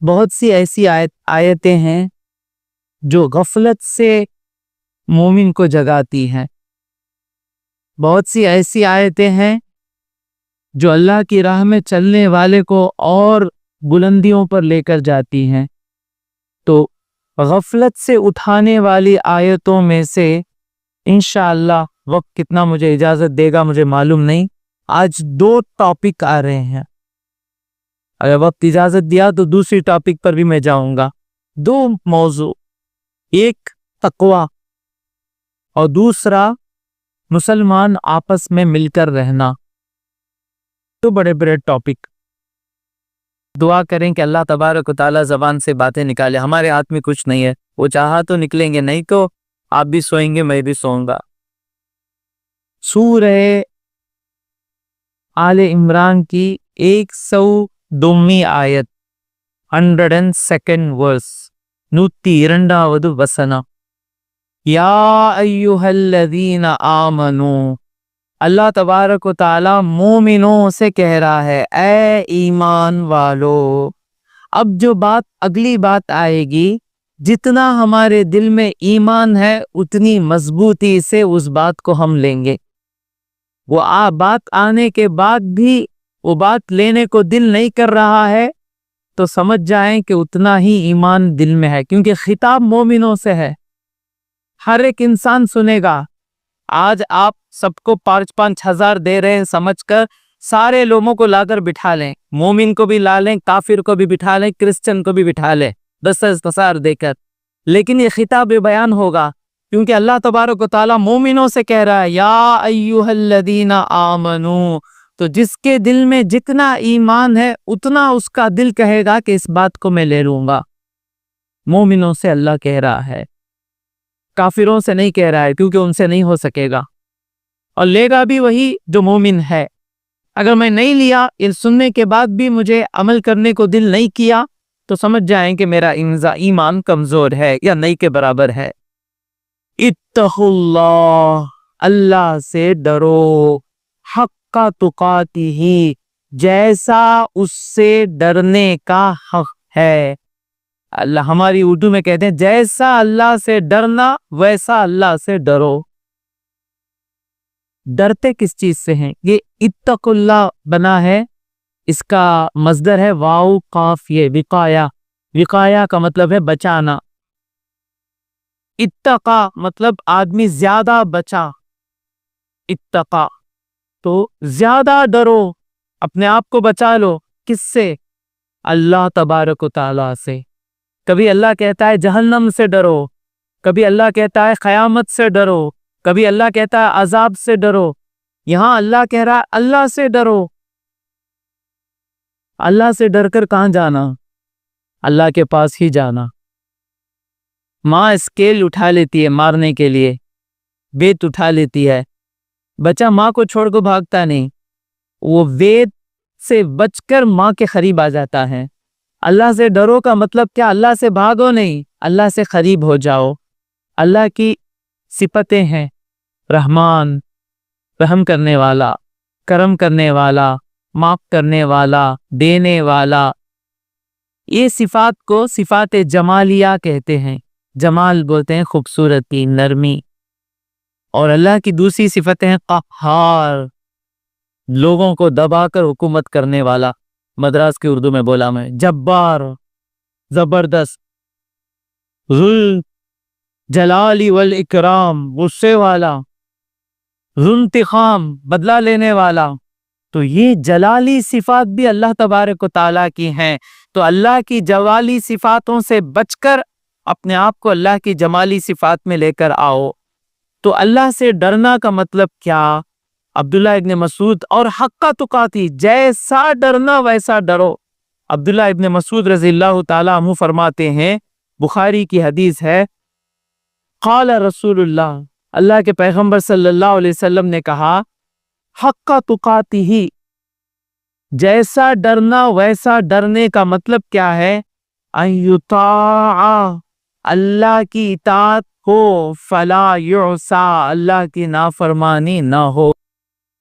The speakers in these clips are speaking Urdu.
بہت سی ایسی آیتیں ہیں جو غفلت سے مومن کو جگاتی ہیں، بہت سی ایسی آیتیں ہیں جو اللہ کی راہ میں چلنے والے کو اور بلندیوں پر لے کر جاتی ہیں۔ تو غفلت سے اٹھانے والی آیتوں میں سے انشاءاللہ وقت کتنا مجھے اجازت دے گا مجھے معلوم نہیں، آج 2 ٹاپک آ رہے ہیں۔ اگر وقت اجازت دیا تو دوسری ٹاپک پر بھی میں جاؤں گا۔ 2 موضوع، ایک تقوی اور دوسرا مسلمان آپس میں مل کر رہنا۔ تو بڑے بڑے ٹاپک، دعا کریں کہ اللہ تبارک و تعالی زبان سے باتیں نکالے۔ ہمارے ہاتھ میں کچھ نہیں ہے، وہ چاہا تو نکلیں گے، نہیں تو آپ بھی سوئیں گے، میں بھی سوؤں گا۔ سورہ آل عمران کی 102ویں آیت، 102nd ورس، 102வது வசனம்، یا ایھا الذین آمنوا، اللہ تبارک و تعالی مومنوں سے کہہ رہا ہے اے ایمان والو۔ اب جو بات اگلی بات آئے گی، جتنا ہمارے دل میں ایمان ہے اتنی مضبوطی سے اس بات کو ہم لیں گے۔ وہ بات آنے کے بعد بھی وہ بات لینے کو دل نہیں کر رہا ہے تو سمجھ جائیں کہ اتنا ہی ایمان دل میں ہے، کیونکہ خطاب مومنوں سے ہے۔ ہر ایک انسان سنے گا۔ آج آپ سب کو 5-5 ہزار دے رہے ہیں سمجھ کر سارے لوگوں کو لا کر بٹھا لیں، مومن کو بھی لا لیں، کافر کو بھی بٹھا لیں، کرسچن کو بھی بٹھا لیں 10 ہزار دے کر، لیکن یہ خطاب بیان ہوگا کیونکہ اللہ تبارک و تعالی مومنوں سے کہہ رہا ہے یا ایھا الذین آمنو۔ تو جس کے دل میں جتنا ایمان ہے اتنا اس کا دل کہے گا کہ اس بات کو میں لے لوں گا۔ مومنوں سے اللہ کہہ رہا ہے، کافروں سے نہیں کہہ رہا ہے کیونکہ ان سے نہیں ہو سکے گا، اور لے گا بھی وہی جو مومن ہے۔ اگر میں نہیں لیا، یہ سننے کے بعد بھی مجھے عمل کرنے کو دل نہیں کیا تو سمجھ جائیں کہ میرا ایمان کمزور ہے یا نہیں کے برابر ہے۔ اتقوا اللہ، اللہ سے ڈرو، حق تقاتہ، جیسا اس سے ڈرنے کا حق ہے۔ اللہ ہماری اردو میں کہتے ہیں جیسا اللہ سے ڈرنا ویسا اللہ سے ڈرو۔ ڈرتے کس چیز سے ہیں؟ یہ اتقوا اللہ بنا ہے، اس کا مصدر ہے واو قاف یہ وقایا، وقایا کا مطلب ہے بچانا۔ اتقا مطلب آدمی زیادہ بچا، اتقا تو زیادہ ڈرو، اپنے آپ کو بچا لو۔ کس سے؟ اللہ تبارک و تعالی سے۔ کبھی اللہ کہتا ہے جہنم سے ڈرو، کبھی اللہ کہتا ہے قیامت سے ڈرو، کبھی اللہ کہتا ہے عذاب سے ڈرو۔ یہاں اللہ کہہ رہا ہے اللہ سے ڈرو۔ اللہ سے ڈر کر کہاں جانا؟ اللہ کے پاس ہی جانا۔ ماں اسکیل اٹھا لیتی ہے مارنے کے لیے، بیت اٹھا لیتی ہے، بچہ ماں کو چھوڑ کو بھاگتا نہیں، وہ بیت سے بچ کر ماں کے قریب آ جاتا ہے۔ اللہ سے ڈرو کا مطلب کیا؟ اللہ سے بھاگو نہیں، اللہ سے قریب ہو جاؤ۔ اللہ کی صفتیں ہیں رحمان، رحم کرنے والا، کرم کرنے والا، معاف کرنے والا، دینے والا۔ یہ صفات کو صفات جمالیہ کہتے ہیں، جمال بولتے ہیں خوبصورتی، نرمی۔ اور اللہ کی دوسری صفتیں ہیں قہار، لوگوں کو دبا کر حکومت کرنے والا، مدراس کی اردو میں بولا میں، جبار، زبردست، ذل جلالی والاکرام، غصے والا، ذو انتقام، بدلہ لینے والا۔ تو یہ جلالی صفات بھی اللہ تبارک و تعالیٰ کی ہیں۔ تو اللہ کی جلالی صفاتوں سے بچ کر اپنے آپ کو اللہ کی جمالی صفات میں لے کر آؤ۔ تو اللہ سے ڈرنا کا مطلب کیا؟ عبداللہ ابن مسعود، اور حق تقاتی، جیسا ڈرنا ویسا ڈرو۔ عبداللہ ابن مسعود رضی اللہ تعالیٰ عنہ فرماتے ہیں، بخاری کی حدیث ہے، قال رسول اللہ، اللہ کے پیغمبر صلی اللہ علیہ وسلم نے کہا، حق تقاتی ہی، جیسا ڈرنا ویسا ڈرنے کا مطلب کیا ہے؟ ان یطاع، اللہ کی اطاعت ہو، فلا یعصا، اللہ کی نافرمانی نہ ہو۔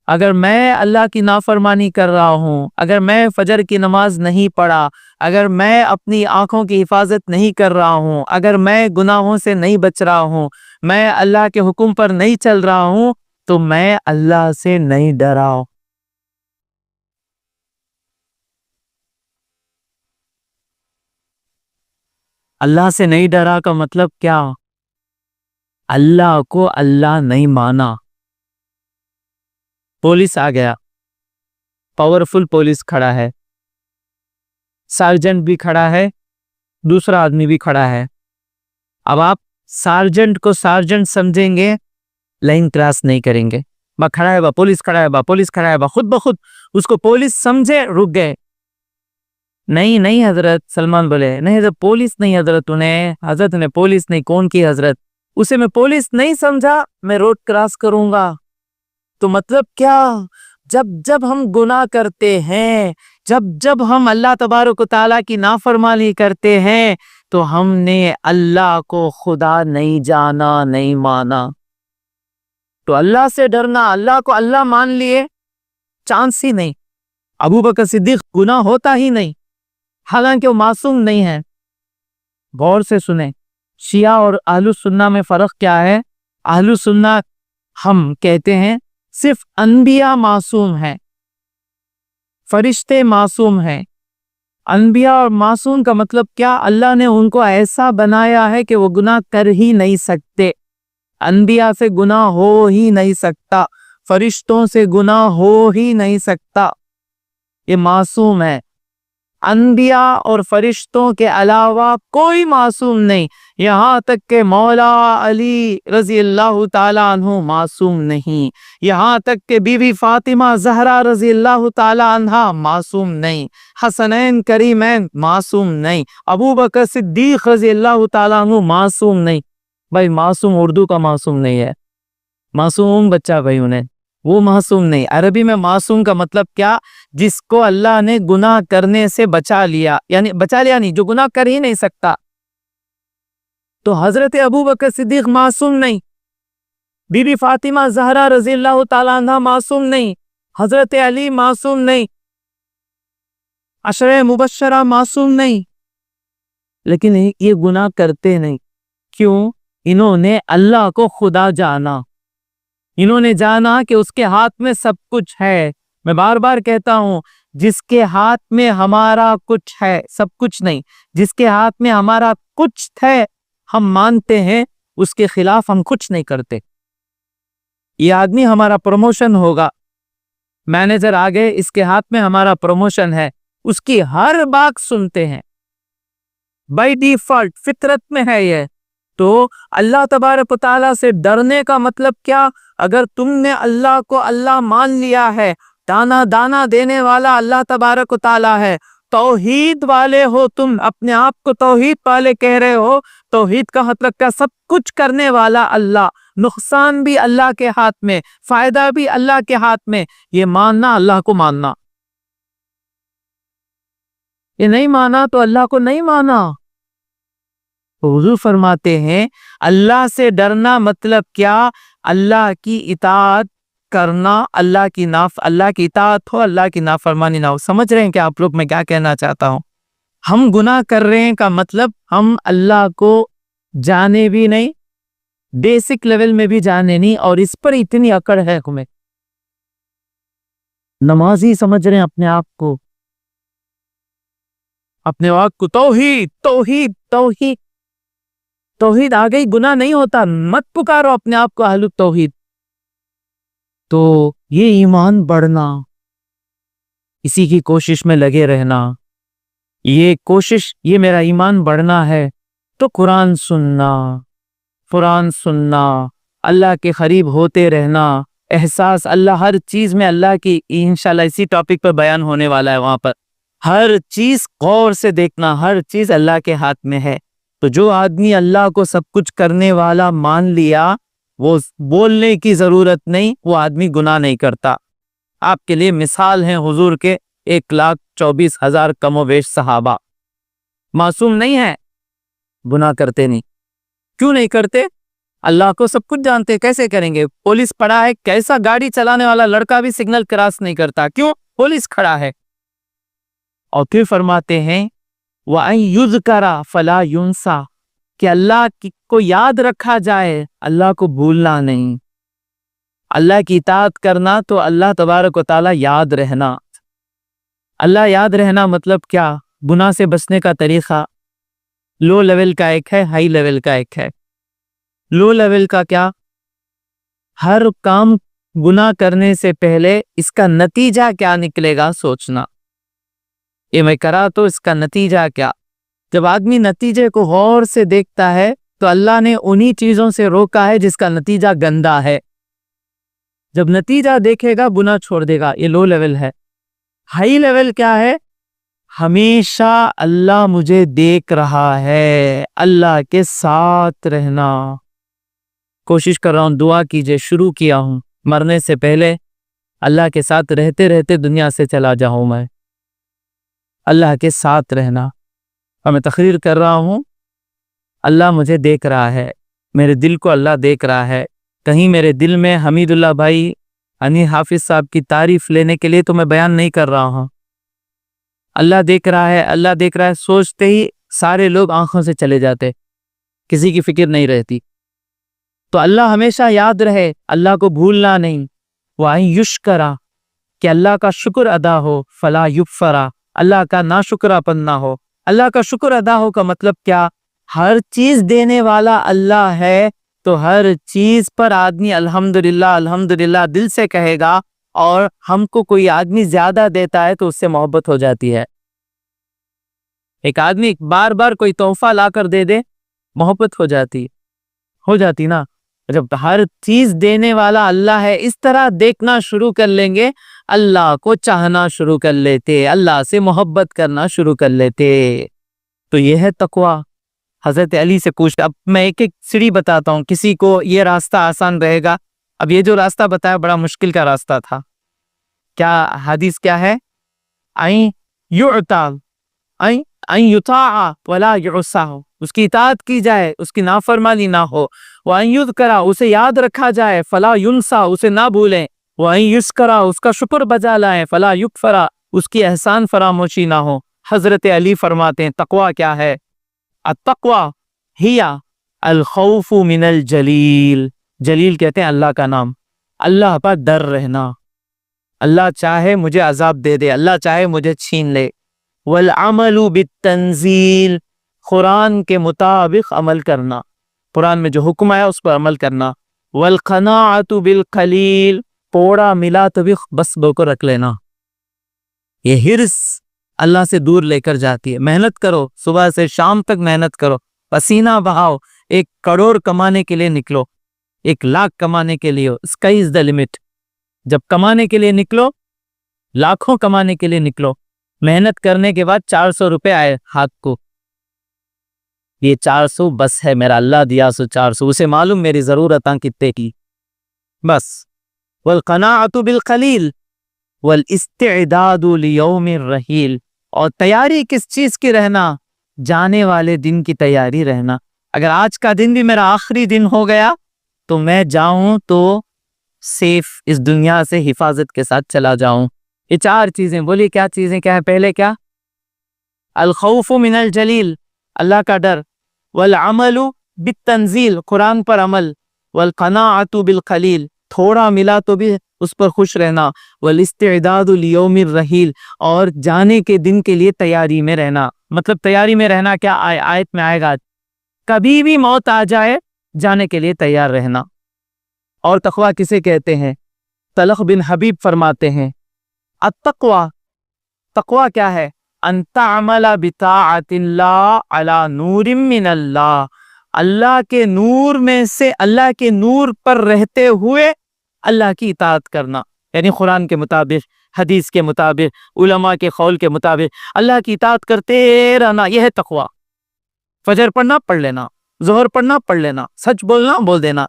اگر میں اللہ کی نافرمانی کر رہا ہوں، اگر میں فجر کی نماز نہیں پڑھا، اگر میں اپنی آنکھوں کی حفاظت نہیں کر رہا ہوں، اگر میں گناہوں سے نہیں بچ رہا ہوں، میں اللہ کے حکم پر نہیں چل رہا ہوں، تو میں اللہ سے نہیں ڈرا ہوں۔ اللہ سے نہیں ڈرا کا مطلب کیا؟ اللہ کو اللہ نہیں مانا۔ پولیس آ گیا، پاورفل پولیس کھڑا ہے، سارجنٹ بھی کھڑا ہے، دوسرا آدمی بھی کھڑا ہے۔ اب آپ سارجنٹ کو سارجنٹ سمجھیں گے، لائن کراس نہیں کریں گے۔ با کھڑا ہے، با پولیس کھڑا ہے، با پولیس کھڑا ہے، با خود بخود اس کو پولیس سمجھے، رک گئے۔ نہیں حضرت، سلمان بولے نہیں حضرت، پولیس نہیں حضرت، حضرت نے پولیس نہیں، کون کی حضرت؟ اسے میں پولیس نہیں سمجھا، میں روڈ کراس کروں گا۔ تو مطلب کیا؟ جب ہم گناہ کرتے ہیں، جب ہم اللہ تبارک و تعالیٰ کی نافرمانی کرتے ہیں، تو ہم نے اللہ کو خدا نہیں جانا، نہیں مانا۔ تو اللہ سے ڈرنا، اللہ کو اللہ مان لیے، چانس ہی نہیں۔ ابو بکر صدیق گناہ ہوتا ہی نہیں، حالانکہ وہ معصوم نہیں ہے۔ غور سے سنیں، شیعہ اور اہل السنہ میں فرق کیا ہے؟ اہل السنہ ہم کہتے ہیں صرف انبیاء معصوم ہیں، فرشتے معصوم ہیں۔ انبیاء اور معصوم کا مطلب کیا؟ اللہ نے ان کو ایسا بنایا ہے کہ وہ گناہ کر ہی نہیں سکتے۔ انبیاء سے گناہ ہو ہی نہیں سکتا، فرشتوں سے گناہ ہو ہی نہیں سکتا، یہ معصوم ہے۔ انبیاء اور فرشتوں کے علاوہ کوئی معصوم نہیں، یہاں تک کہ مولا علی رضی اللہ تعالیٰ عنہ معصوم نہیں، یہاں تک کہ بی بی فاطمہ زہرا رضی اللہ تعالیٰ عنہ معصوم نہیں، حسنین کریمین معصوم نہیں، ابو بکر صدیق رضی اللہ تعالیٰ عنہ معصوم نہیں۔ بھائی معصوم اردو کا معصوم نہیں ہے، معصوم بچہ بھائی انہیں، وہ معصوم نہیں۔ عربی میں معصوم کا مطلب کیا؟ جس کو اللہ نے گناہ کرنے سے بچا لیا، یعنی بچا لیا نہیں، جو گناہ کر ہی نہیں سکتا۔ تو حضرت ابو بکر صدیق معصوم نہیں، بی بی فاطمہ زہرا رضی اللہ تعالیٰ عنہ معصوم نہیں، حضرت علی معصوم نہیں، عشرہ مبشرہ معصوم نہیں، لیکن یہ گناہ کرتے نہیں۔ کیوں؟ انہوں نے اللہ کو خدا جانا، انہوں نے جانا کہ اس کے ہاتھ میں سب کچھ ہے۔ میں بار بار کہتا ہوں، جس کے ہاتھ میں ہمارا کچھ ہے، سب کچھ نہیں، جس کے ہاتھ میں ہمارا کچھ ہے ہم مانتے ہیں، اس کے خلاف ہم کچھ نہیں کرتے۔ یہ آدمی ہمارا پروموشن ہوگا، مینیجر آگے، اس کے ہاتھ میں ہمارا پروموشن ہے، اس کی ہر بات سنتے ہیں، بائی ڈیفالٹ فطرت میں ہے یہ۔ تو اللہ تبارک و تعالیٰ سے ڈرنے کا مطلب کیا؟ اگر تم نے اللہ کو اللہ مان لیا ہے، دانا دانا دینے والا اللہ تبارک و تعالیٰ ہے، توحید والے ہو، تم اپنے آپ کو توحید والے کہہ رہے ہو، توحید کا مطلب کیا؟ سب کچھ کرنے والا اللہ، نقصان بھی اللہ کے ہاتھ میں، فائدہ بھی اللہ کے ہاتھ میں، یہ ماننا اللہ کو ماننا۔ یہ نہیں مانا تو اللہ کو نہیں مانا۔ حضور فرماتے ہیں اللہ سے ڈرنا مطلب کیا؟ اللہ کی اطاعت کرنا، اللہ کی اطاعت ہو، اللہ کی نافرمانی نہ ہو۔ سمجھ رہے ہیں کہ آپ لوگ میں کیا کہنا چاہتا ہوں؟ ہم گناہ کر رہے ہیں کا مطلب ہم اللہ کو جانے بھی نہیں، بیسک لیول میں بھی جانے نہیں، اور اس پر اتنی اکڑ ہے ہمیں۔ نمازی سمجھ رہے ہیں اپنے آپ کو، اپنے آپ کو توحید توحید توحید توحید آ گئی، گناہ نہیں ہوتا، مت پکارو اپنے آپ کو اہل التوحید۔ تو یہ ایمان بڑھنا، اسی کی کوشش میں لگے رہنا، یہ کوشش، یہ میرا ایمان بڑھنا ہے تو قرآن سننا، اللہ کے قریب ہوتے رہنا، احساس اللہ ہر چیز میں اللہ کی، انشاءاللہ اسی ٹاپک پر بیان ہونے والا ہے، وہاں پر ہر چیز غور سے دیکھنا، ہر چیز اللہ کے ہاتھ میں ہے۔ تو جو آدمی اللہ کو سب کچھ کرنے والا مان لیا، وہ بولنے کی ضرورت نہیں، وہ آدمی گناہ نہیں کرتا۔ آپ کے لیے مثال ہیں حضور کے 1,24,000 کم و بیش صحابہ، معصوم نہیں ہیں، گناہ کرتے نہیں۔ کیوں نہیں کرتے؟ اللہ کو سب کچھ جانتے، کیسے کریں گے؟ پولیس پڑا ہے، کیسا گاڑی چلانے والا لڑکا بھی سگنل کراس نہیں کرتا، کیوں؟ پولیس کھڑا ہے۔ اور پھر فرماتے ہیں وَأَن يُذْكَرَ فَلَا يُنْسَى، کہ اللہ کو یاد رکھا جائے، اللہ کو بھولنا نہیں۔ اللہ کی اطاعت کرنا تو اللہ تبارک و تعالیٰ یاد رہنا۔ اللہ یاد رہنا مطلب کیا؟ گناہ سے بچنے کا طریقہ لو لیول کا ایک ہے، ہائی لیول کا ایک ہے۔ لو لیول کا کیا؟ ہر کام گناہ کرنے سے پہلے اس کا نتیجہ کیا نکلے گا سوچنا، یہ میں کرا تو اس کا نتیجہ کیا۔ جب آدمی نتیجے کو غور سے دیکھتا ہے تو اللہ نے انہی چیزوں سے روکا ہے جس کا نتیجہ گندا ہے۔ جب نتیجہ دیکھے گا گناہ چھوڑ دے گا، یہ لو لیول ہے۔ ہائی لیول کیا ہے؟ ہمیشہ اللہ مجھے دیکھ رہا ہے، اللہ کے ساتھ رہنا۔ کوشش کر رہا ہوں، دعا کیجئے، شروع کیا ہوں مرنے سے پہلے اللہ کے ساتھ رہتے رہتے دنیا سے چلا جاؤں میں۔ اللہ کے ساتھ رہنا، اور میں تقریر کر رہا ہوں، اللہ مجھے دیکھ رہا ہے، میرے دل کو اللہ دیکھ رہا ہے۔ کہیں میرے دل میں حمید اللہ بھائی انی حافظ صاحب کی تعریف لینے کے لیے تو میں بیان نہیں کر رہا ہوں۔ اللہ دیکھ رہا ہے، اللہ دیکھ رہا ہے، سوچتے ہی سارے لوگ آنکھوں سے چلے جاتے، کسی کی فکر نہیں رہتی۔ تو اللہ ہمیشہ یاد رہے، اللہ کو بھولنا نہیں۔ وَأَن يُشْكَرَ، کہ اللہ کا شکر ادا ہو، فَلَا يُكْفَرَ، اللہ کا ناشکرا پن نہ ہو۔ اللہ کا شکر ادا ہو کا مطلب کیا؟ ہر چیز دینے والا اللہ ہے تو ہر چیز پر آدمی الحمدللہ الحمدللہ دل سے کہے گا، اور ہم کو کوئی آدمی زیادہ دیتا ہے تو اس سے محبت ہو جاتی ہے۔ ایک آدمی بار بار کوئی تحفہ لا کر دے دے، محبت ہو جاتی نا۔ جب ہر چیز دینے والا اللہ ہے، اس طرح دیکھنا شروع کر لیں گے، اللہ کو چاہنا شروع کر لیتے، اللہ سے محبت کرنا شروع کر لیتے۔ تو یہ ہے تقویٰ۔ حضرت علی سے پوچھتا، اب میں ایک ایک سیڑھی بتاتا ہوں، کسی کو یہ راستہ آسان رہے گا۔ اب یہ جو راستہ بتایا بڑا مشکل کا راستہ تھا۔ کیا حدیث کیا ہے؟ این یطاع ولا یعصى، اس کی اطاعت کی جائے، اس کی نافرمانی نہ ہو۔ وَأَن يُذْكَرَ، اسے یاد رکھا جائے، فَلَا يُنْسَى، اسے نہ بھولیں۔ وَأَن يُشْكَرَ، اس کا شکر بجا لائیں، فَلَا يُكْفَرَ، اس کی احسان فراموشی نہ ہو۔ حضرت علی فرماتے ہیں تقویٰ کیا ہے؟ التقویٰ ہی الخوف من الجلیل، جلیل کہتے ہیں اللہ کا نام، اللہ پر ڈر رہنا۔ اللہ چاہے مجھے عذاب دے دے، اللہ چاہے مجھے چھین لے۔ والعمل بالتنزیل، قرآن کے مطابق عمل کرنا، قرآن میں جو حکم آیا اس پر عمل کرنا۔ والقناعۃ بالقلیل، تھوڑا ملا تو بھی بس بو کو رکھ لینا۔ یہ حرص اللہ سے دور لے کر جاتی ہے۔ محنت کرو، صبح سے شام تک محنت کرو، پسینہ بہاؤ، 1 کروڑ کمانے کے لیے نکلو، 1 لاکھ کمانے کے لیے، اسکائی از دا لمٹ۔ جب کمانے کے لیے نکلو، لاکھوں کمانے کے لیے نکلو، محنت کرنے کے بعد 400 روپے آئے ہاتھ کو، یہ 400 بس ہے، میرا اللہ دیا سو 400، اسے معلوم میری ضرورتاں کتنے کی، بس۔ والقناعۃ بالقلیل والاستعداد لیوم الرحیل، اور تیاری کس چیز کی رہنا؟ جانے والے دن کی تیاری رہنا۔ اگر آج کا دن بھی میرا آخری دن ہو گیا تو میں جاؤں تو سیف اس دنیا سے حفاظت کے ساتھ چلا جاؤں۔ یہ 4 چیزیں بولی، کیا چیزیں کیا ہے؟ پہلے کیا؟ الخوف من الجلیل، اللہ کا ڈر۔ والعمل بالتنزیل، قرآن پر عمل۔ والقناعۃ بالقلیل، تھوڑا ملا تو بھی اس پر خوش رہنا۔ والاستعداد لیوم الرحیل، اور جانے کے دن کے لیے تیاری میں رہنا۔ مطلب تیاری میں رہنا کیا؟ آیت میں آئے گا، کبھی بھی موت آ جائے جانے کے لیے تیار رہنا۔ اور تقویٰ کسے کہتے ہیں؟ طلق بن حبیب فرماتے ہیں التقویٰ، تقویٰ کیا ہے؟ ان تعمل بطاعت اللہ علی نور من اللہ، اللہ کے نور میں سے، اللہ کے نور پر رہتے ہوئے اللہ کی اطاعت کرنا، یعنی قرآن کے مطابق، حدیث کے مطابق، علماء کے قول کے مطابق اللہ کی اطاعت کرتے رہنا، یہ ہے تقویٰ۔ فجر پڑھنا پڑھ لینا، ظہر پڑھنا پڑھ لینا، سچ بولنا بول دینا،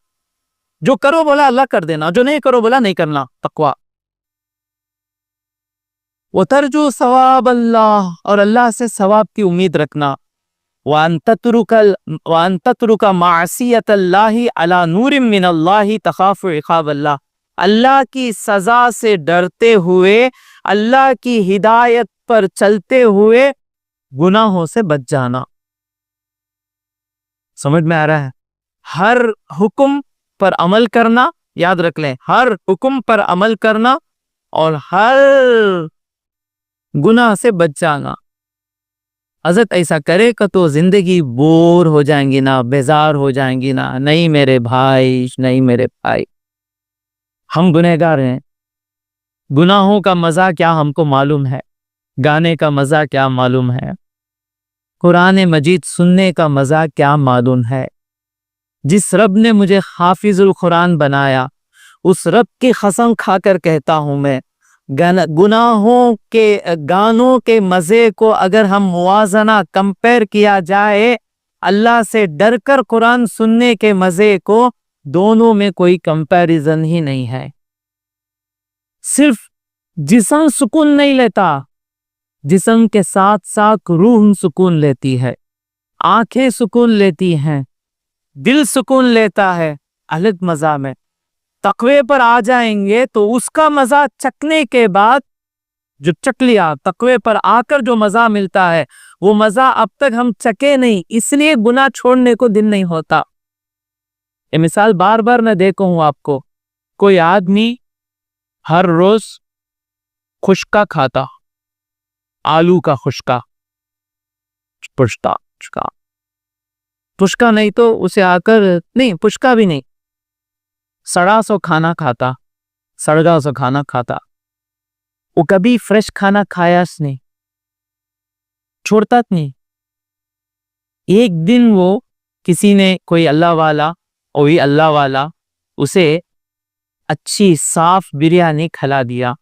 جو کرو بولا اللہ کر دینا، جو نہیں کرو بولا نہیں کرنا، تقویٰ۔ وَتَرْجُو ثواب اللہ، اور اللہ سے ثواب کی امید رکھنا۔ وَأَن تَتْرُكَ مَعْصِيَةَ اللَّهِ عَلَى نُورٍ مِّنَ اللَّهِ تَخَافُ عِقَابَ اللَّهِ، اللہ کی سزا سے ڈرتے ہوئے، اللہ کی ہدایت پر چلتے ہوئے گناہوں سے بچ جانا۔ سمجھ میں آ رہا ہے؟ ہر حکم پر عمل کرنا، یاد رکھ لیں، ہر حکم پر عمل کرنا اور ہر گناہ سے بچ جانا۔ حضرت ایسا کرے گا تو زندگی بور ہو جائیں گی نا، بیزار ہو جائیں گی نا۔ نہیں میرے بھائی، نہیں میرے بھائی، ہم گنہگار ہیں۔ گناہوں کا مزہ کیا ہم کو معلوم ہے، گانے کا مزہ کیا معلوم ہے، قرآن مجید سننے کا مزہ کیا معلوم ہے۔ جس رب نے مجھے حافظ القرآن بنایا، اس رب کی قسم کھا کر کہتا ہوں میں، گناہوں کے گانوں کے مزے کو اگر ہم موازنہ کمپیر کیا جائے اللہ سے ڈر کر قرآن سننے کے مزے کو، دونوں میں کوئی کمپیریزن ہی نہیں ہے۔ صرف جسم سکون نہیں لیتا، جسم کے ساتھ ساتھ روح سکون لیتی ہے، آنکھیں سکون لیتی ہیں، دل سکون لیتا ہے۔ الگ مزہ میں تقوی پر آ جائیں گے تو اس کا مزہ چکھنے کے بعد، جو چکھ لیا تقوی پر آ کر جو مزہ ملتا ہے، وہ مزہ اب تک ہم چکے نہیں، اس لیے گناہ چھوڑنے کو دل نہیں ہوتا۔ یہ مثال بار بار میں دیکھوں ہوں آپ کو، کوئی آدمی ہر روز خشکا کھاتا، آلو کا خشکا، پشکا نہیں تو اسے آ کر نہیں، پشکا بھی نہیں، سڑا سو کھانا کھاتا، سڑگا سو کھانا کھاتا، وہ کبھی فریش کھانا کھایا اس نے، چھوڑتا نہیں۔ ایک دن وہ کسی نے، کوئی اللہ والا، وہی اللہ والا اسے اچھی صاف بریانی کھلا دیا۔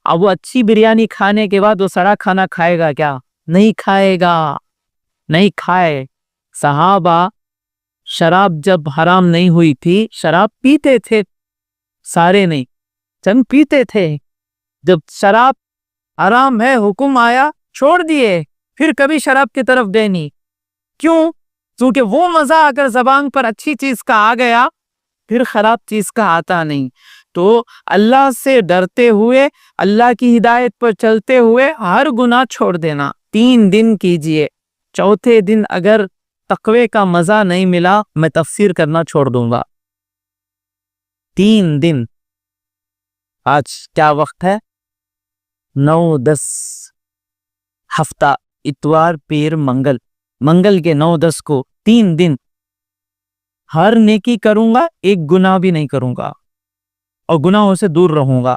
اب وہ اچھی بریانی کھانے کے بعد وہ سڑا کھانا کھائے گا کیا؟ نہیں کھائے گا، نہیں کھائے۔ صحابہ شراب جب حرام نہیں ہوئی تھی، شراب پیتے تھے، سارے نہیں، چند پیتے تھے۔ جب شراب حرام ہے حکم آیا، چھوڑ دیے، پھر کبھی شراب کی طرف گئے نہیں۔ کیوں؟ کیونکہ وہ مزہ اگر زبان پر اچھی چیز کا آ گیا، پھر خراب چیز کا آتا نہیں۔ تو اللہ سے ڈرتے ہوئے، اللہ کی ہدایت پر چلتے ہوئے ہر گناہ چھوڑ دینا۔ 3 دن کیجئے، چوتھے دن اگر تقوی کا مزہ نہیں ملا، میں تفسیر کرنا چھوڑ دوں گا۔ 3 دن، آج کیا وقت ہے؟ 9-10 ہفتہ، اتوار پیر منگل، منگل کے 9-10 کو 3 دن ہر نیکی کروں گا، ایک گناہ بھی نہیں کروں گا اور گناہوں سے دور رہوں گا۔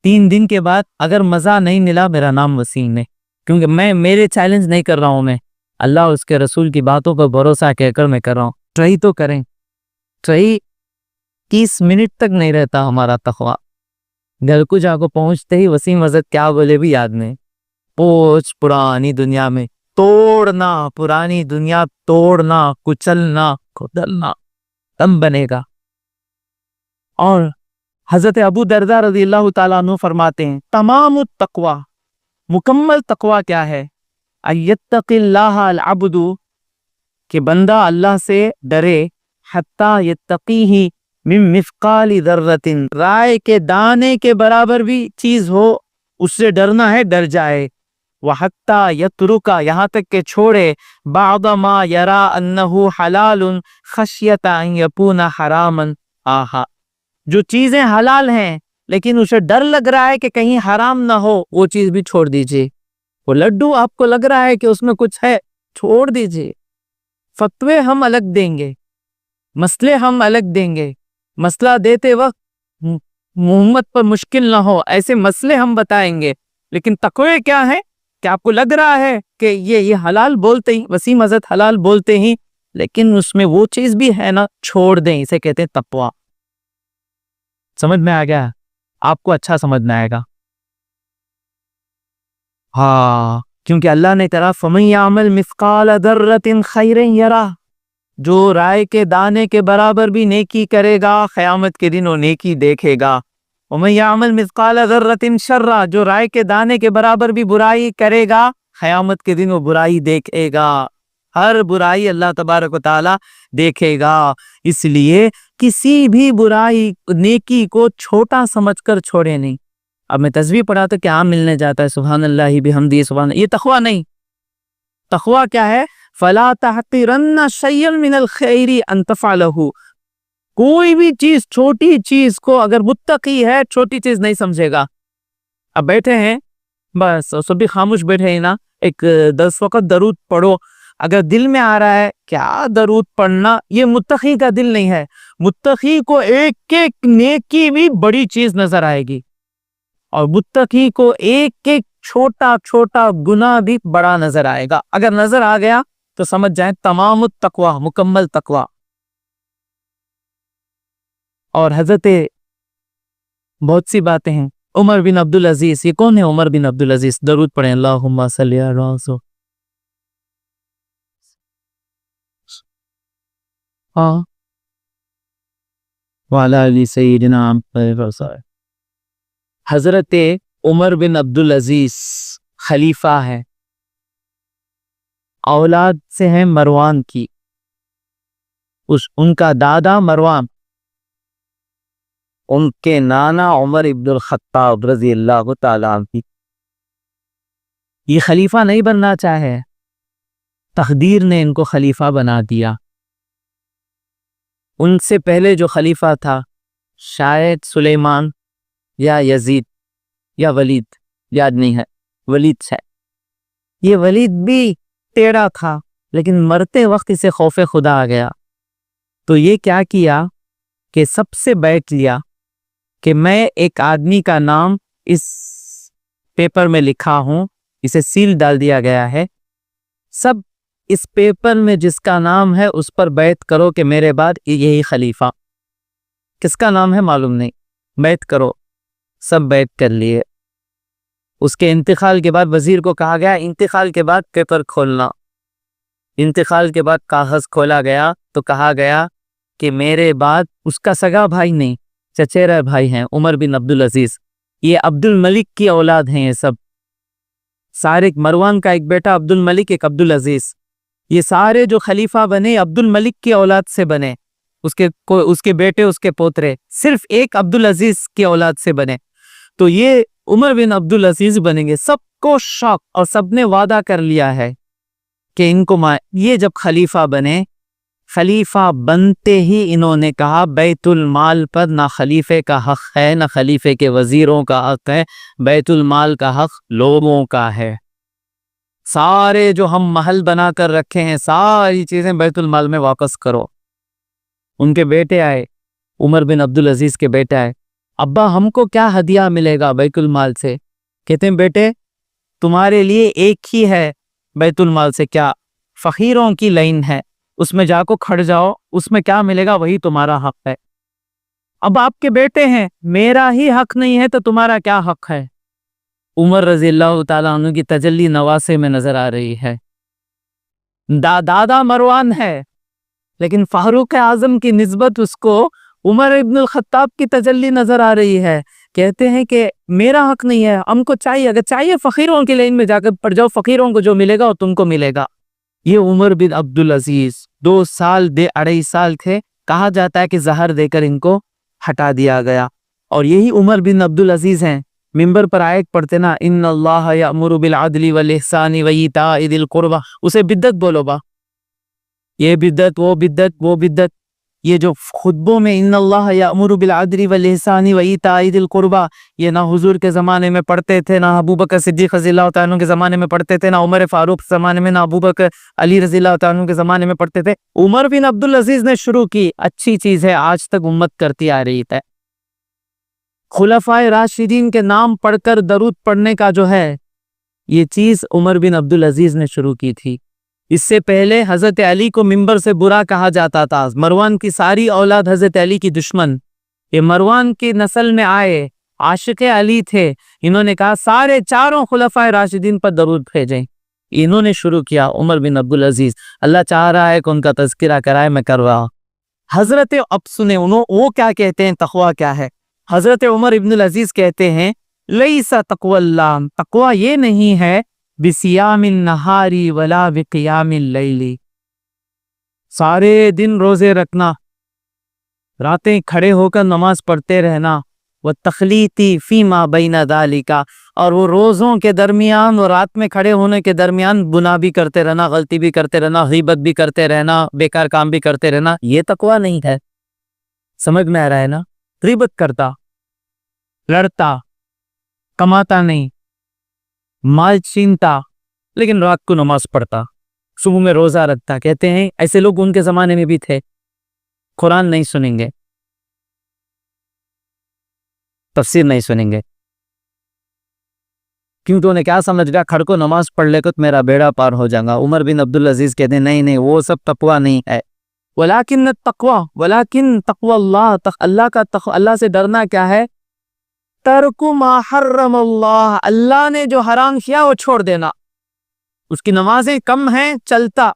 3 دن کے بعد اگر مزہ نہیں ملا، میرا نام وسیم ہے، کیونکہ میں میرے چیلنج نہیں کر رہا ہوں، میں اللہ اس کے رسول کی باتوں پر بھروسہ کہہ کر میں کر رہا ہوں۔ ٹرائی تو کریں، ٹرائی 30 منٹ تک نہیں رہتا ہمارا تقویٰ۔ گھر کو جا کو پہنچتے ہی وسیم حضرت کیا بولے بھی یاد نہیں، پوچھ پرانی دنیا میں توڑنا، پرانی دنیا توڑنا، کچلنا، کھدلنا، تم بنے گا۔ اور حضرت ابو درداء رضی اللہ تعالیٰ عنہ فرماتے ہیں، تمام التقویٰ، مکمل تقویٰ کیا ہے؟ ایتق اللہ العبد، کہ بندہ اللہ سے ڈرے، حتی یتقیہ من مثقال ذرۃ، رائے کے دانے کے برابر بھی چیز ہو اس سے ڈرنا ہے، ڈر جائے۔ وحتی یترک، یہاں تک کہ چھوڑے، بعض ما یرا انہ حلال خشیۃ ان یکون حراما، آہا، جو چیزیں حلال ہیں لیکن اسے ڈر لگ رہا ہے کہ کہیں حرام نہ ہو، وہ چیز بھی چھوڑ دیجئے۔ وہ لڈو آپ کو لگ رہا ہے کہ اس میں کچھ ہے، چھوڑ دیجئے۔ فتوے ہم الگ دیں گے، مسئلے ہم الگ دیں گے، مسئلہ دیتے وقت محمد پر مشکل نہ ہو ایسے مسئلے ہم بتائیں گے، لیکن تقوی کیا ہے کہ آپ کو لگ رہا ہے کہ یہ حلال بولتے ہی، وسیم حضرت حلال بولتے ہی، لیکن اس میں وہ چیز بھی ہے نا، چھوڑ دیں، اسے کہتے ہیں تقوی۔ سمجھ میں آ گیا؟ آپ کو اچھا سمجھ میں آئے گا۔ ہاں، کیونکہ اللہ نے کہا فَمَن يَعْمَلْ مِثْقَالَ ذَرَّةٍ خَيْرًا يَرَهُ، جو رائے کے دانے کے برابر بھی نیکی کرے گا، قیامت کے دن وہ نیکی دیکھے گا۔ وَمَن يَعْمَلْ مِثْقَالَ ذَرَّةٍ شَرًّا، جو رائے کے دانے کے برابر بھی برائی کرے گا، قیامت کے دن وہ برائی دیکھے گا۔ ہر برائی اللہ تبارک و تعالی دیکھے گا. اس لیے کسی بھی برائی نیکی کو چھوٹا سمجھ کر چھوڑے نہیں. اب میں تسبیح پڑھا تو کیا ملنے جاتا ہے سبحان اللہ بحمدہ سبحان اللہ، یہ تقویٰ نہیں. تقویٰ کیا ہے؟ فَلَا تَحْقِرَنَّ شَيْئًا مِنَ الْخَيْرِ أَن تَفْعَلَهُ. کوئی بھی چیز، چھوٹی چیز کو اگر متقی ہے چھوٹی چیز نہیں سمجھے گا. اب بیٹھے ہیں بس سب بھی خاموش بیٹھے ہیں نا، ایک 10 وقت درود پڑھو. اگر دل میں آ رہا ہے کیا درود پڑھنا، یہ متقی کا دل نہیں ہے. متقی کو ایک ایک نیکی بھی بڑی چیز نظر آئے گی، اور متقی کو ایک ایک چھوٹا چھوٹا گناہ بھی بڑا نظر آئے گا. اگر نظر آ گیا تو سمجھ جائیں تمام التقویٰ، مکمل تقویٰ. اور حضرت بہت سی باتیں ہیں. عمر بن عبدالعزیز، یہ کون ہے عمر بن عبدالعزیز؟ درود پڑھیں اللہم صلی علی محمد. ہاں وعلی آل سیدنا محمد. حضرت عمر بن عبدالعزیز خلیفہ ہے، اولاد سے ہیں مروان کی. ان کا دادا مروان، ان کے نانا عمر ابن الخطاب رضی اللہ تعالیٰ عنہ. یہ خلیفہ نہیں بننا چاہے، تقدیر نے ان کو خلیفہ بنا دیا. ان سے پہلے جو خلیفہ تھا شاید سلیمان یا یزید یا ولید، یاد نہیں ہے، ولید ہے. یہ ولید بھی ٹیڑھا تھا، لیکن مرتے وقت اسے خوف خدا آ گیا. تو یہ کیا کیا کہ سب سے بیٹھ لیا کہ میں ایک آدمی کا نام اس پیپر میں لکھا ہوں، اسے سیل ڈال دیا گیا ہے، سب اس پیپر میں جس کا نام ہے اس پر بیعت کرو کہ میرے بعد یہی خلیفہ. کس کا نام ہے معلوم نہیں، بیعت کرو. سب بیعت کر لیے. اس کے انتقال کے بعد وزیر کو کہا گیا انتقال کے بعد پیپر کھولنا. انتقال کے بعد کاغذ کھولا گیا تو کہا گیا کہ میرے بعد، اس کا سگا بھائی نہیں، چچیرا بھائی ہیں عمر بن عبدالعزیز، یہ عبد الملک کی اولاد ہیں. یہ سب سارے، مروان کا ایک بیٹا عبد الملک، ایک عبدالعزیز، یہ سارے جو خلیفہ بنے عبد الملک کی اولاد سے بنے. اس کے بیٹے، اس کے پوترے صرف ایک عبدالعزیز کی اولاد سے بنے. تو یہ عمر بن عبدالعزیز بنیں گے. سب کو شوق، اور سب نے وعدہ کر لیا ہے کہ ان کو یہ جب خلیفہ بنے، خلیفہ بنتے ہی انہوں نے کہا بیت المال پر نہ خلیفے کا حق ہے نہ خلیفے کے وزیروں کا حق ہے، بیت المال کا حق لوگوں کا ہے. سارے جو ہم محل بنا کر رکھے ہیں ساری چیزیں بیت المال میں واپس کرو. ان کے بیٹے آئے، عمر بن عبدالعزیز کے بیٹے آئے، ابا ہم کو کیا ہدیہ ملے گا بیت المال سے؟ کہتے ہیں بیٹے تمہارے لیے ایک ہی ہے بیت المال سے، کیا؟ فقیروں کی لائن ہے، اس میں جا کو کھڑ جاؤ، اس میں کیا ملے گا وہی تمہارا حق ہے. اب آپ کے بیٹے ہیں، میرا ہی حق نہیں ہے تو تمہارا کیا حق ہے؟ عمر رضی اللہ تعالیٰ عنہ کی تجلی نواسے میں نظر آ رہی ہے. دادا مروان ہے، لیکن فاروق اعظم کی نسبت اس کو عمر ابن الخطاب کی تجلی نظر آ رہی ہے. کہتے ہیں کہ میرا حق نہیں ہے، ہم کو چاہیے، اگر چاہیے فقیروں کی لائن میں جا کر پڑ جاؤ، فقیروں کو جو ملے گا وہ تم کو ملے گا. یہ عمر بن عبدالعزیز 2 سال 2.5 سال تھے، کہا جاتا ہے کہ زہر دے کر ان کو ہٹا دیا گیا. اور یہی عمر بن عبدالعزیز ہیں ممبر پر آیت پڑھتے نا، ان اللہ یأمر بالعدل والاحسان وایتاء ذی القربى، اسے بدعت بولو با، یہ بدعت وہ بدعت وہ بدعت. یہ جو خطبوں میں ان اللہ یأمر بالعدل والاحسان وایتاء ذی القربى، یہ نہ حضور کے زمانے میں پڑھتے تھے، نہ ابو بکر صدیق رضی اللہ تعالیٰ عنہ کے زمانے میں پڑھتے تھے، نہ عمر فاروق کے زمانے میں، نہ ابو بکر علی رضی اللہ تعالیٰ عنہ کے زمانے میں پڑھتے تھے. عمر بن عبدالعزیز نے شروع کی، اچھی چیز ہے، آج تک امت کرتی آ رہی ہے. خلفائے راشدین کے نام پڑھ کر درود پڑھنے کا جو ہے، یہ چیز عمر بن عبدالعزیز نے شروع کی تھی. اس سے پہلے حضرت علی کو ممبر سے برا کہا جاتا تھا. مروان کی ساری اولاد حضرت علی کی دشمن، یہ مروان کی نسل میں آئے، عاشق علی تھے. انہوں نے کہا سارے چاروں خلفائے راشدین پر درود بھیجیں. انہوں نے شروع کیا، عمر بن عبدالعزیز. اللہ چاہ رہا ہے کہ ان کا تذکرہ کرائے، میں کر رہا ہوں. حضرت اب سنیں وہ کیا کہتے ہیں، تقویٰ کیا ہے. حضرت عمر ابن العزیز کہتے ہیں لیس تقوی اللہ، تقویٰ یہ نہیں ہے بصیام النہار ولا بقیام اللیل، سارے دن روزے رکھنا، راتیں کھڑے ہو کر نماز پڑھتے رہنا، وہ تخلیتی فیما بین ذالک، اور وہ روزوں کے درمیان اور رات میں کھڑے ہونے کے درمیان گناہ بھی کرتے رہنا، غلطی بھی کرتے رہنا، غیبت بھی کرتے رہنا، بیکار کام بھی کرتے رہنا، یہ تقویٰ نہیں ہے۔ سمجھ میں آ رہا ہے نا؟ غیبت کرتا، لڑتا، کماتا نہیں، مال چھینتا، لیکن رات کو نماز پڑھتا، صبح میں روزہ رکھتا۔ کہتے ہیں ایسے لوگ ان کے زمانے میں بھی تھے، قرآن نہیں سنیں گے، تفسیر نہیں سنیں گے، کیونکہ انہیں کیا سمجھ گیا، کھڑ کو نماز پڑھ لے کو تو میرا بیڑا پار ہو جائے گا۔ عمر بن عبدالعزیز کہتے ہیں نہیں، وہ سب تقویٰ نہیں ہے۔ ولیکن تقوی اللہ سے ڈرنا کیا ہے؟ ترک ما حرم اللہ، اللہ نے جو حرام کیا وہ چھوڑ دینا۔ اس کی نمازیں کم ہیں، چلتا،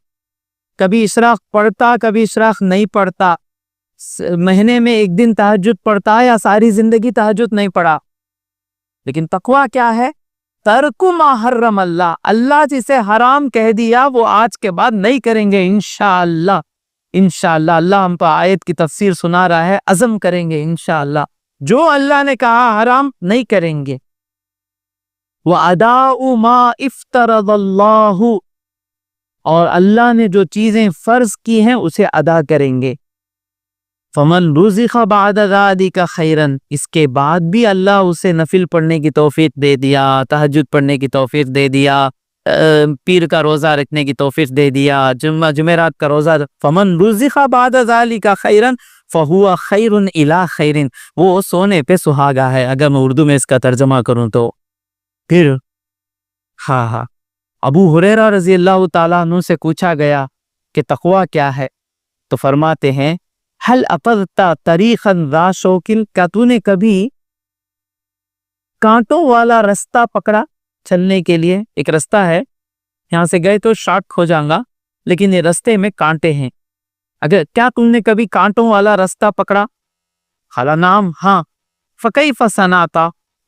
کبھی اشراق پڑھتا، کبھی اشراق نہیں پڑھتا، مہینے میں ایک دن تہجد پڑھتا ہے یا ساری زندگی تہجد نہیں پڑھا۔ لیکن تقویٰ کیا ہے؟ ترک ما حرم اللہ، اللہ جسے حرام کہہ دیا وہ آج کے بعد نہیں کریں گے انشاءاللہ۔ انشاءاللہ اللہ ہم پر آیت کی تفسیر سنا رہا ہے، عزم کریں گے انشاءاللہ، جو اللہ نے کہا حرام نہیں کریں گے۔ وَأَدَاءُ مَا افترض اللہ، اور اللہ نے جو چیزیں فرض کی ہیں اسے ادا کریں گے۔ فَمَنْ رُزِقَ بَعْدَ ذَلِكَ خَيْرًا، اس کے بعد بھی اللہ اسے نفل پڑھنے کی توفیق دے دیا، تہجد پڑھنے کی توفیق دے دیا، پیر کا روزہ رکھنے کی توفیق دے دیا، جمعرات کا روزہ۔ فَمَنْ رُزِقَ بَعْدَ ذَلِكَ خَيْرًا فَهُوَ خَيْرٌ إِلَى خَيْرٍ، وہ سونے پہ سہاگا ہے، اگر میں اردو میں اس کا ترجمہ کروں تو۔ پھر ابو ہریرہ رضی اللہ تعالیٰ عنہ سے پوچھا گیا کہ تقویٰ کیا ہے، تو فرماتے ہیں حل اطرت طریقا ذا شوکل، کیا تو نے کبھی کانٹوں والا رستہ پکڑا چلنے کے لیے؟ ایک رستہ ہے، یہاں سے گئے تو شارٹ ہو جائیں گا، لیکن یہ رستے میں کانٹے ہیں، اگر کیا تم نے کبھی کانٹوں والا رستہ پکڑا؟ قال نعم، ہاں۔ فکیف صنعت،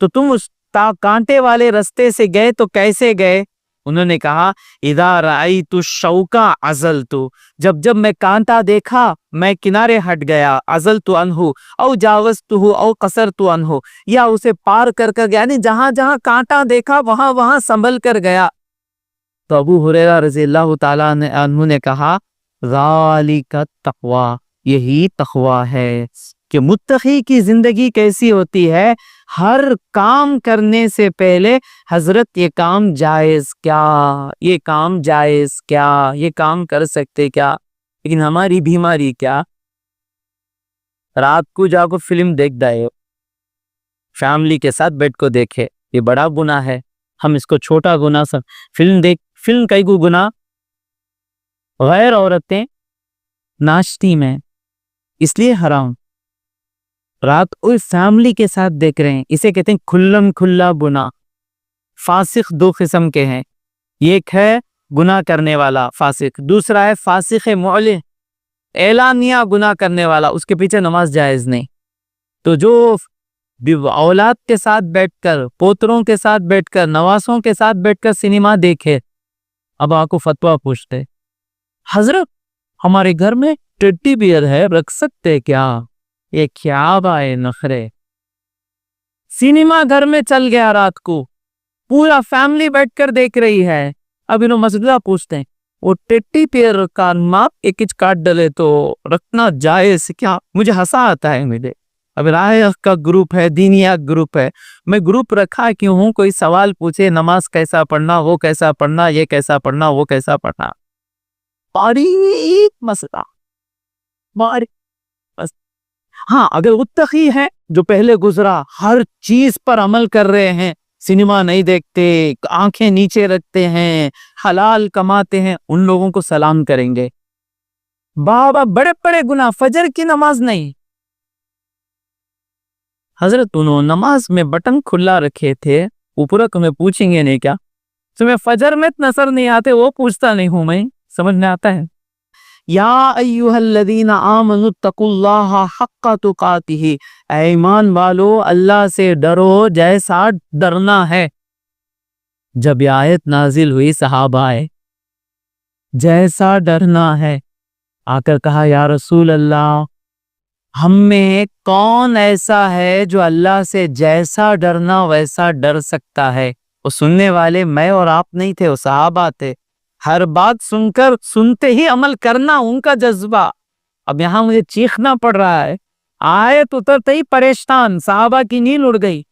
تو تم اس کانٹے والے رستے سے گئے تو کیسے گئے؟ انہوں نے کہا اذا رأیت الشوک عزلت، جب میں کانٹا دیکھا میں کنارے ہٹ گیا، عزلت عنہ او جاوزتہ او قصرت عنہ، یا اسے پار کر گیا، یعنی جہاں جہاں کانٹا دیکھا وہاں سنبھل کر گیا۔ تو ابو ہریرہ رضی اللہ تعالیٰ عنہ نے کہا ذالک التقوی، یہی تقوی ہے کہ متقی کی زندگی کیسی ہوتی ہے، ہر کام کرنے سے پہلے حضرت یہ کام جائز کیا، یہ کام جائز کیا، یہ کام کر سکتے کیا۔ لیکن ہماری بیماری کیا، رات کو جا کو فلم دیکھ دائے، فیملی کے ساتھ بیٹھ کو دیکھے، یہ بڑا گناہ ہے، ہم اس کو چھوٹا گناہ فلم کئی کو گناہ، غیر عورتیں ناشتی میں اس لیے حرام، رات کوئی فیملی کے ساتھ دیکھ رہے ہیں، اسے کہتے ہیں کھلم کھلا گناہ۔ فاسق دو قسم کے ہیں، ایک ہے گناہ کرنے والا فاسق، دوسرا ہے فاسق معلن، اعلانیہ گناہ کرنے والا، اس کے پیچھے نماز جائز نہیں۔ تو جو اولاد کے ساتھ بیٹھ کر، پوتروں کے ساتھ بیٹھ کر، نواسوں کے ساتھ بیٹھ کر سنیما دیکھے، اب آپ کو فتویٰ پوچھتے حضرت ہمارے گھر میں ٹیڈی بیئر ہے، رکھ سکتے کیا؟ یہ کیا بائے نخرے، سینما گھر میں چل گیا، رات کو پورا فیملی بیٹھ کر دیکھ رہی ہے، اب انہوں مسئلہ پوچھتے ہیں وہ ٹیڈی بیئر کا ماپ ایک کاٹ ڈلے تو رکھنا جائز کیا؟ مجھے ہنسا آتا ہے، مجھے اب رائے کا گروپ ہے، دینیا گروپ ہے، میں گروپ رکھا کیوں ہوں؟ کوئی سوال پوچھے نماز کیسا پڑھنا، وہ کیسا پڑھنا، یہ کیسا پڑھنا، وہ کیسا پڑھنا، باریک مسئلہ، باریک۔ ہاں اگر متقی ہے جو پہلے گزرا، ہر چیز پر عمل کر رہے ہیں، سنیما نہیں دیکھتے، آنکھیں نیچے رکھتے ہیں، حلال کماتے ہیں، ان لوگوں کو سلام کریں گے۔ بابا بڑے بڑے گناہ، فجر کی نماز نہیں، حضرت انہوں نماز میں بٹن کھلا رکھے تھے، اوپر تمہیں پوچھیں گے نہیں کیا؟ تمہیں فجر میں نظر نہیں آتے، وہ پوچھتا نہیں ہوں میں، سمجھ میں آتا ہے؟ یا ایھا الذین آمنوا اتقوا اللہ حق تقاتہ، اے ایمان والو اللہ سے ڈرو جیسا ڈرنا ہے۔ جب یہ آیت نازل ہوئی صحابہ آئے، جیسا ڈرنا ہے، آ کر کہا یا رسول اللہ ہم میں کون ایسا ہے جو اللہ سے جیسا ڈرنا ویسا ڈر سکتا ہے؟ وہ سننے والے میں اور آپ نہیں تھے، وہ صحابہ تھے۔ ہر بات سنتے ہی عمل کرنا ان کا جذبہ۔ اب یہاں مجھے چیخنا پڑ رہا ہے، آیت اترتے ہی پریشان، صحابہ کی نیند اڑ گئی۔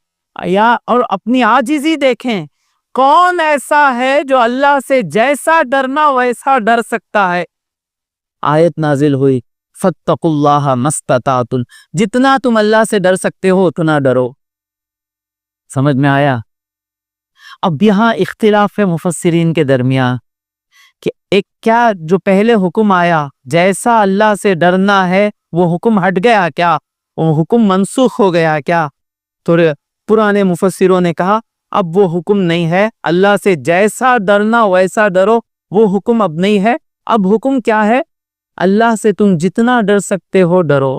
اور اپنی عاجزی دیکھیں، کون ایسا ہے جو اللہ سے جیسا ڈرنا ویسا ڈر سکتا ہے؟ آیت نازل ہوئی، فَاتَّقُوا اللَّهَ مَا اسْتَطَعْتُمْ، جتنا تم اللہ سے ڈر سکتے ہو اتنا ڈرو۔ سمجھ میں آیا؟ اب یہاں اختلاف ہے مفسرین کے درمیان کہ ایک کیا جو پہلے حکم آیا جیسا اللہ سے ڈرنا ہے وہ حکم ہٹ گیا کیا؟ وہ حکم منسوخ ہو گیا کیا؟ تو پرانے مفسروں نے کہا اب وہ حکم نہیں ہے، اللہ سے جیسا ڈرنا ویسا ڈرو، وہ حکم اب نہیں ہے۔ اب حکم کیا ہے؟ اللہ سے تم جتنا ڈر سکتے ہو ڈرو۔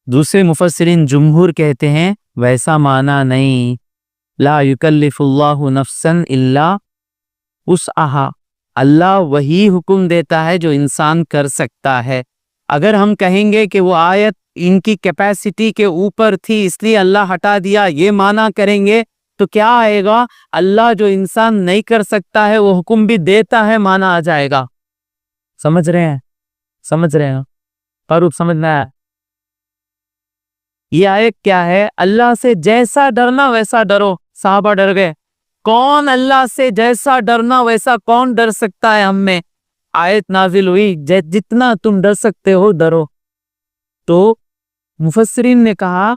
دوسرے مفسرین جمہور کہتے ہیں ویسا معنی نہیں، لا یکلف اللہ نفسا الا وسعہا، اللہ وہی حکم دیتا ہے جو انسان کر سکتا ہے۔ اگر ہم کہیں گے کہ وہ آیت ان کی کیپیسٹی کے اوپر تھی اس لیے اللہ ہٹا دیا، یہ معنی کریں گے تو کیا آئے گا؟ اللہ جو انسان نہیں کر سکتا ہے وہ حکم بھی دیتا ہے، معنی آ جائے گا۔ سمجھ رہے ہیں فاروق؟ سمجھ میں آیا؟ یہ آیت کیا ہے؟ اللہ سے جیسا ڈرنا ویسا ڈرو۔ صحابہ ڈر گئے، کون اللہ سے جیسا ڈرنا ویسا کون ڈر سکتا ہے ہم میں؟ آیت نازل ہوئی، جتنا تم ڈر سکتے ہو ڈرو۔ تو مفسرین نے کہا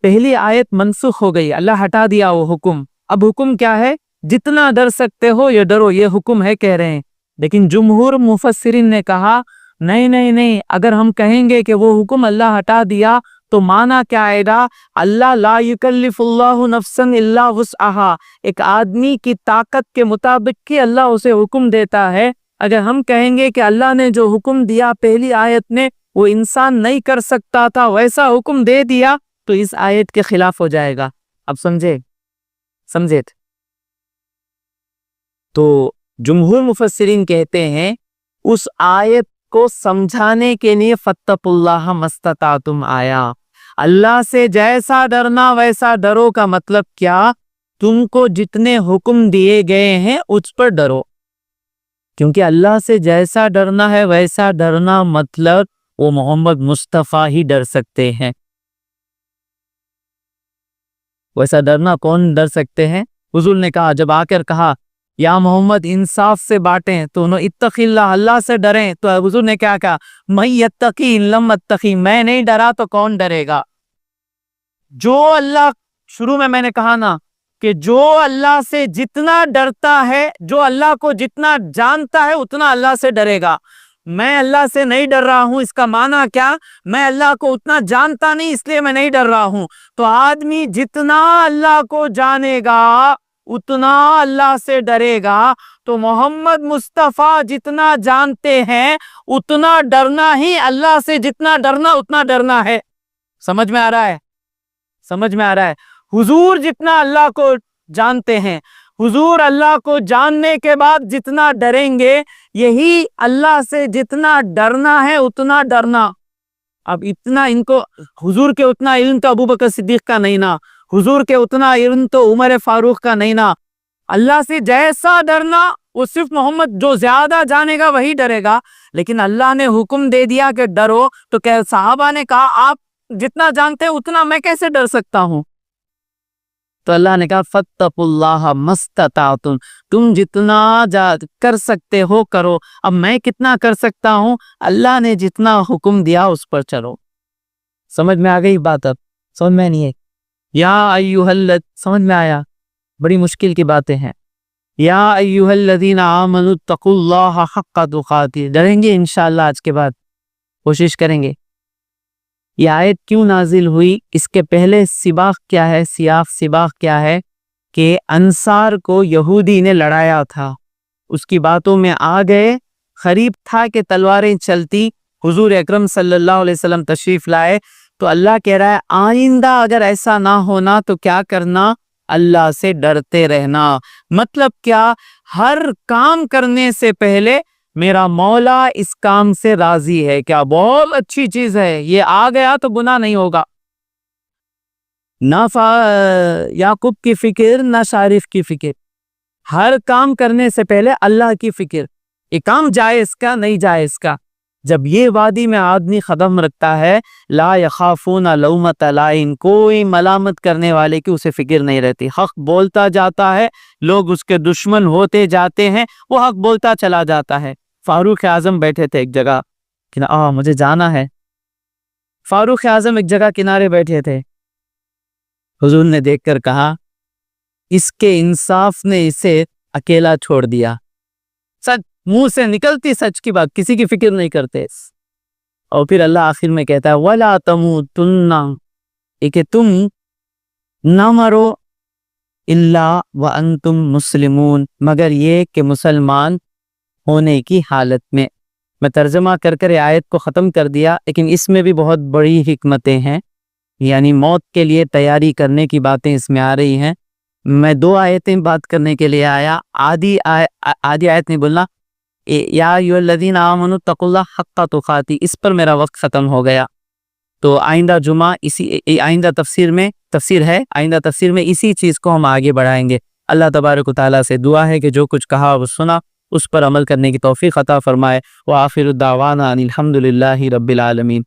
پہلی آیت منسوخ ہو گئی، اللہ ہٹا دیا وہ حکم، اب حکم کیا ہے؟ جتنا ڈر سکتے ہو یہ ڈرو، یہ حکم ہے کہہ رہے ہیں۔ لیکن جمہور مفسرین نے کہا نہیں، اگر ہم کہیں گے کہ وہ حکم اللہ ہٹا دیا تو معنی کیا آئے گا؟ اللہ لا یکلف اللہ نفسا الا وسعہا، ایک آدمی کی طاقت کے مطابق کی اللہ اسے حکم دیتا ہے۔ اگر ہم کہیں گے کہ اللہ نے جو حکم دیا پہلی آیت میں وہ انسان نہیں کر سکتا تھا ویسا حکم دے دیا تو اس آیت کے خلاف ہو جائے گا۔ اب سمجھے؟ تو جمہور مفسرین کہتے ہیں اس آیت کو سمجھانے کے لیے فَاتَّقُوا اللَّهَ مَا اسْتَطَعْتُمْ آیا۔ اللہ سے جیسا ڈرنا ویسا ڈرو کا مطلب کیا؟ تم کو جتنے حکم دیے گئے ہیں اس پر ڈرو، کیونکہ اللہ سے جیسا ڈرنا ہے ویسا ڈرنا مطلب وہ محمد مصطفیٰ ہی ڈر سکتے ہیں۔ ویسا ڈرنا کون ڈر سکتے ہیں؟ حضور نے کہا، جب آ کر کہا یا محمد انصاف سے بانٹیں تو انہوں اتقی اللہ، اللہ سے ڈریں، تو حضور نے کیا کہا؟ میں یتقی ان لم اتقی، میں نہیں ڈرا تو کون ڈرے گا؟ جو اللہ، شروع میں نے کہا نا کہ جو اللہ سے جتنا ڈرتا ہے، جو اللہ کو جتنا جانتا ہے اتنا اللہ سے ڈرے گا۔ میں اللہ سے نہیں ڈر رہا ہوں، اس کا معنی کیا؟ میں اللہ کو اتنا جانتا نہیں اس لیے میں نہیں ڈر رہا ہوں۔ تو آدمی جتنا اللہ کو جانے گا اتنا اللہ سے ڈرے گا۔ تو محمد مصطفیٰ جتنا جانتے ہیں اتنا ڈرنا ہی، اللہ سے جتنا ڈرنا اتنا ڈرنا ہے۔ سمجھ میں آ رہا ہے؟ حضور جتنا اللہ کو جانتے ہیں، حضور اللہ کو جاننے کے بعد جتنا ڈریں گے، یہی اللہ سے جتنا ڈرنا ہے اتنا ڈرنا۔ اب اتنا ان کو، حضور کے اتنا علم تو ابو بکر صدیق کا نہیں نا، حضور کے اتنا علم تو عمر فاروق کا نہیں نا۔ اللہ سے جیسا ڈرنا وہ صرف محمد جو زیادہ جانے گا وہی ڈرے گا۔ لیکن اللہ نے حکم دے دیا کہ ڈرو، تو کہ صحابہ نے کہا آپ جتنا جانتے ہیں اتنا میں کیسے ڈر سکتا ہوں؟ تو اللہ نے کہا فَاتَّقُوا اللَّهَ مَا اسْتَطَعْتُمْ، تم جتنا کر سکتے ہو کرو۔ اب میں کتنا کر سکتا ہوں؟ اللہ نے جتنا حکم دیا اس پر چلو۔ سمجھ میں آ گئی بات؟ اب سمجھ میں نہیں ہے؟ یا ایھا سمجھ میں آیا؟ بڑی مشکل کی باتیں ہیں۔ یا ایھا الذین آمنوا اتقوا اللہ حق تقاتہ، ڈریں گے انشاءاللہ، آج کے بعد کوشش کریں گے۔ یہ آیت کیوں نازل ہوئی؟ اس کے پہلے سباق کیا ہے کہ انصار کو یہودی نے لڑایا تھا، اس کی باتوں میں آ گئے، قریب تھا کہ تلواریں چلتی، حضور اکرم صلی اللہ علیہ وسلم تشریف لائے، تو اللہ کہہ رہا ہے آئندہ اگر ایسا نہ ہونا تو کیا کرنا؟ اللہ سے ڈرتے رہنا۔ مطلب کیا؟ ہر کام کرنے سے پہلے میرا مولا اس کام سے راضی ہے کیا؟ بہت اچھی چیز ہے، یہ آ گیا تو گناہ نہیں ہوگا۔ نہ یعقوب کی فکر نہ شارف کی فکر، ہر کام کرنے سے پہلے اللہ کی فکر، یہ کام جائز کا نہیں جائز کا۔ جب یہ وادی میں آدمی قدم رکھتا ہے، لا یخافون لومۃ لائم، کوئی ملامت کرنے والے کی اسے فکر نہیں رہتی، حق بولتا جاتا ہے، لوگ اس کے دشمن ہوتے جاتے ہیں، وہ حق بولتا چلا جاتا ہے۔ فاروق اعظم بیٹھے تھے ایک جگہ، مجھے جانا ہے، فاروق اعظم ایک جگہ کنارے بیٹھے تھے، حضور نے دیکھ کر کہا اس کے انصاف نے اسے اکیلا چھوڑ دیا، سچ منہ سے نکلتی سچ کی بات، کسی کی فکر نہیں کرتے۔ اور پھر اللہ آخر میں کہتا ہے وَلَا تَمُوتُنَّ، کہ تم نہ مرو الا وانتم مسلمون، مگر یہ کہ مسلمان ہونے کی حالت میں۔ میں ترجمہ کر یہ آیت کو ختم کر دیا، لیکن اس میں بھی بہت بڑی حکمتیں ہیں، یعنی موت کے لیے تیاری کرنے کی باتیں اس میں آ رہی ہیں۔ میں 2 آیتیں بات کرنے کے لیے آیا، آدھی آیت نہیں بولنا، یا ایھا الذین آمنوا اتقوا اللہ حق تقاتہ، اس پر میرا وقت ختم ہو گیا۔ تو آئندہ جمعہ آئندہ تفسیر میں اسی چیز کو ہم آگے بڑھائیں گے۔ اللہ تبارک و تعالیٰ سے دعا ہے کہ جو کچھ کہا وہ سنا، اس پر عمل کرنے کی توفیق عطا فرمائے۔ وآخر الدعوانا ان الحمد للہ رب العالمین۔